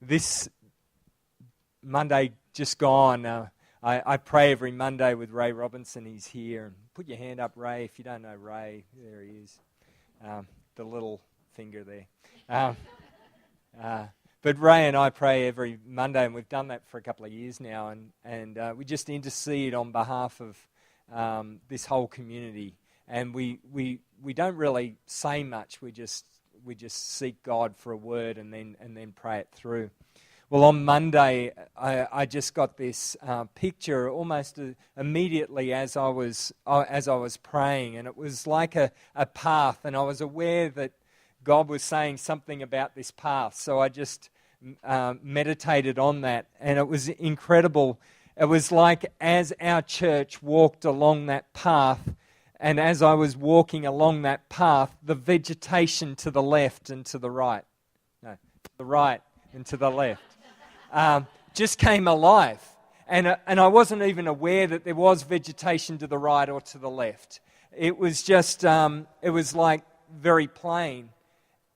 This Monday just gone, I pray every Monday with Ray Robinson. He's here. And put your hand up, Ray, if you don't know Ray. There he is. The little finger there. But Ray and I pray every Monday, and we've done that for a couple of years now, and we just intercede on behalf of this whole community. And we don't really say much. We just seek God for a word and then pray it through. Well, on Monday, I just got this picture almost immediately as I was praying, and it was like a path, and I was aware that God was saying something about this path, so I just meditated on that, and it was incredible. It was like as our church walked along that path, and as I was walking along that path, the vegetation to the left and to the right, no, to the right and to the left, just came alive. And I wasn't even aware that there was vegetation to the right or to the left. It was just, it was like very plain.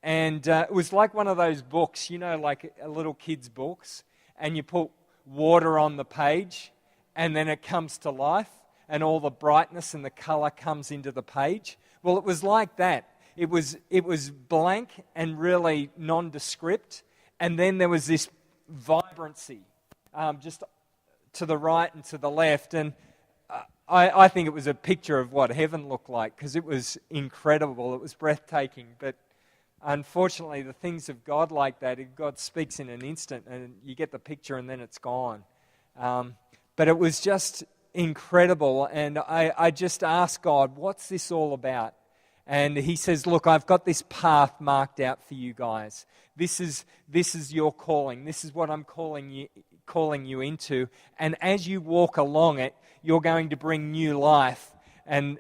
And it was like one of those books, like a little kid's books, and you put water on the page, and then it comes to life, and all the brightness and the color comes into the page. Well, it was like that. It was blank and really nondescript, and then there was this vibrancy just to the right and to the left, and I think it was a picture of what heaven looked like, because it was incredible. It was breathtaking, but unfortunately, the things of God like that, God speaks in an instant, and you get the picture, and then it's gone. But it was just incredible, and I just asked God, what's this all about? And He says, look, I've got this path marked out for you guys. This is your calling. This is what I'm calling you into. And as you walk along it, you're going to bring new life and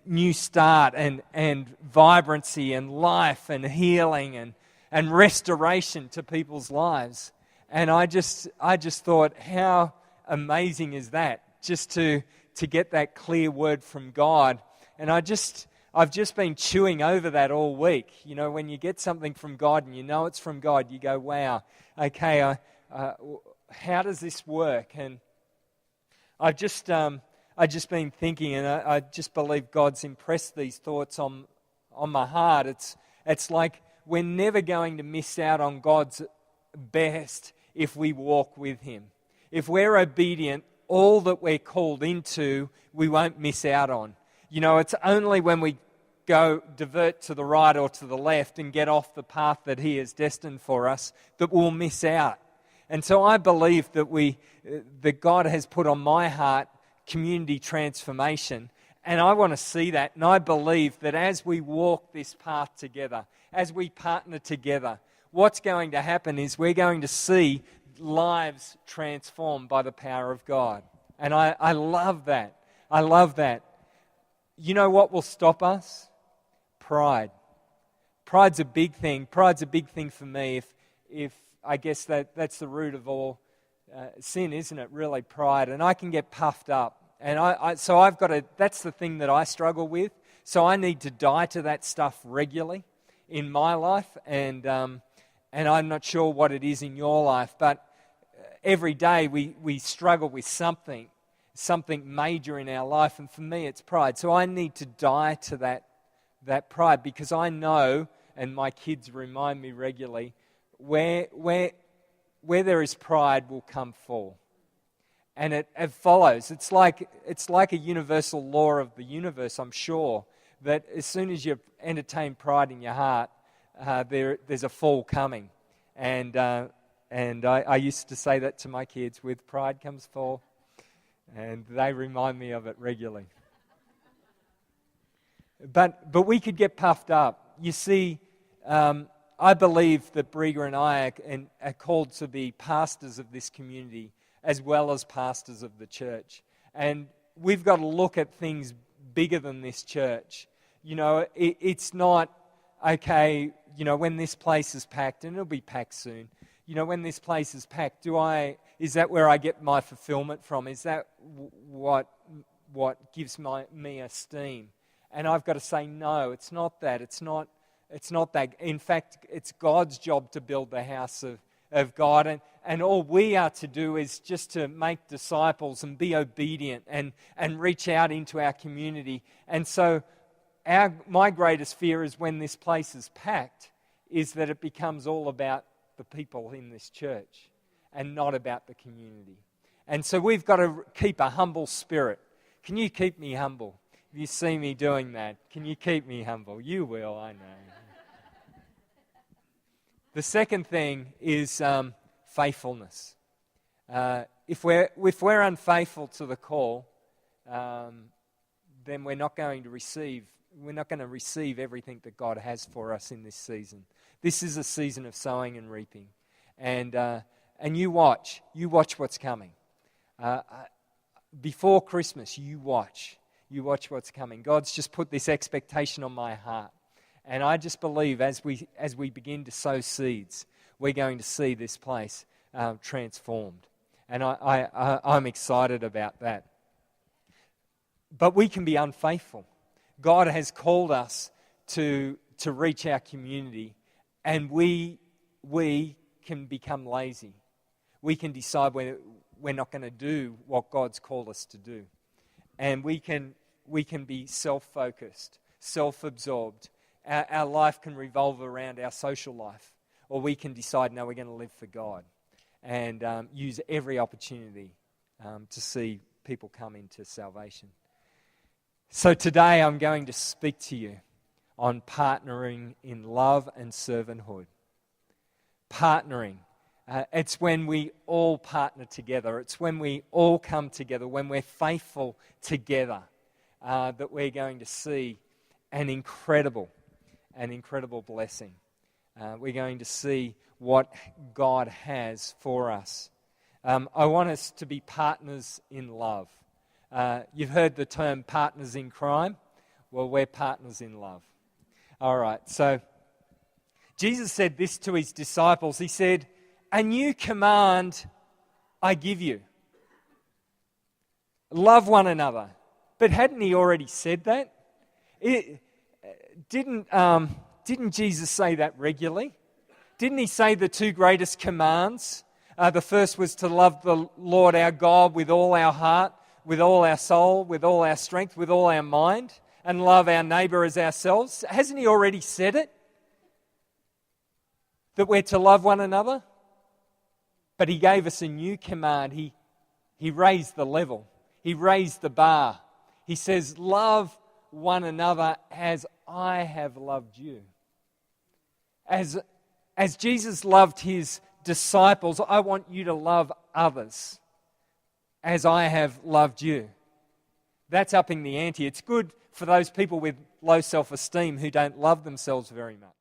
new start and vibrancy and life and healing and restoration to people's lives. And I just thought, how amazing is that? Just to get that clear word from God. And I've just been chewing over that all week. When you get something from God and you know it's from God, you go, wow, okay, how does this work? And I've just been thinking, and I just believe God's impressed these thoughts on my heart. It's like we're never going to miss out on God's best if we walk with Him. If we're obedient, all that we're called into, we won't miss out on. It's only when we divert to the right or to the left and get off the path that He has destined for us that we'll miss out. And so I believe that God has put on my heart community transformation, and I want to see that, and I believe that as we walk this path together, as we partner together, what's going to happen is we're going to see lives transformed by the power of God. And I love that. I love that. You know what will stop us? Pride. Pride's a big thing. Pride's a big thing for me. If I guess that's the root of all sin, isn't it? Really, pride. And I can get puffed up. And so I've got to. That's the thing that I struggle with. So I need to die to that stuff regularly in my life. And I'm not sure what it is in your life, but every day we struggle with something major in our life, and for me it's pride. So I need to die to that pride, because I know, and my kids remind me regularly, where there is pride will come fall. And it follows. It's like a universal law of the universe, I'm sure, that as soon as you entertain pride in your heart, there's a fall coming. And I used to say that to my kids, with pride comes fall. And they remind me of it regularly. But we could get puffed up. You see, I believe that Briga and I are called to be pastors of this community as well as pastors of the church. And we've got to look at things bigger than this church. It's not, okay, when this place is packed, and it'll be packed soon, when this place is packed, is that where I get my fulfillment from? Is that what gives me esteem? And I've got to say, no, it's not that. It's not that. In fact, it's God's job to build the house of God, and all we are to do is just to make disciples and be obedient and reach out into our community. And so my greatest fear is when this place is packed, is that it becomes all about the people in this church and not about the community. And so we've got to keep a humble spirit. Can you keep me humble? If you see me doing that, can you keep me humble? You will, I know. The second thing is faithfulness. If we're unfaithful to the call, then we're not going to receive everything that God has for us in this season. This is a season of sowing and reaping, and you watch what's coming. Before Christmas, you watch what's coming. God's just put this expectation on my heart. And I just believe as we begin to sow seeds, we're going to see this place transformed. And I'm excited about that. But we can be unfaithful. God has called us to reach our community, and we can become lazy. We can decide we're not going to do what God's called us to do. And we can be self-focused, self-absorbed. Our life can revolve around our social life. Or we can decide, no, we're going to live for God. And use every opportunity to see people come into salvation. So today I'm going to speak to you on partnering in love and servanthood. Partnering. It's when we all partner together. It's when we all come together, when we're faithful together, that we're going to see an incredible blessing. We're going to see what God has for us. I want us to be partners in love. You've heard the term partners in crime. Well, we're partners in love. All right, so Jesus said this to his disciples. He said, "A new command I give you. Love one another." But hadn't he already said that? Didn't Jesus say that regularly? Didn't he say the two greatest commands? The first was to love the Lord our God with all our heart, with all our soul, with all our strength, with all our mind, and love our neighbour as ourselves. Hasn't he already said it? That we're to love one another? But he gave us a new command. He raised the level. He raised the bar. He says, love one another as I have loved you. As Jesus loved his disciples, I want you to love others as I have loved you. That's upping the ante. It's good for those people with low self-esteem who don't love themselves very much.